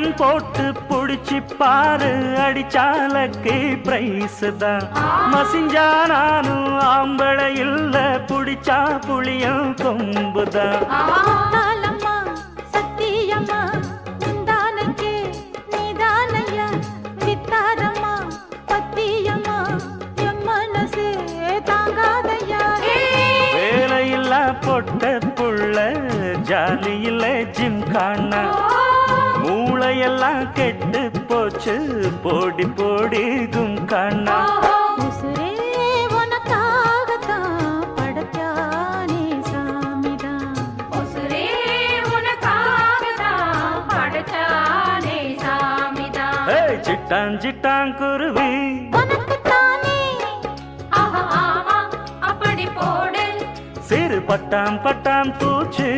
கண் போட்டு புடிச்சு பாரு அடிச்சாலக்கு பிரைஸ் தான் மசிஞ்சா நானும் ஆம்பளை இல்ல புடிச்சா புளியும் கொம்புதான் சத்தியம்மா முந்தானைக்கே நீதானையா சித்தாரம்மா பத்தியம்மா என் மனசே தாங்காதையா வேலையில்லா பொட்ட புள்ள ஜாலியில ஜிம் காணா மூளையெல்லாம் கெட்டு போச்சு போடி போடி கும் காணா உசுரே உனக்காகத்தான் படைச்சானே சாமிதான் உசுரே உனக்காகத்தான் படைச்சானே சாமிதான் சிட்டான் சிட்டான் குருவி உனக்குத்தானே ஆஹா ஆமா அப்படி போடு சிறு பட்டாம் பட்டாம் பூச்சு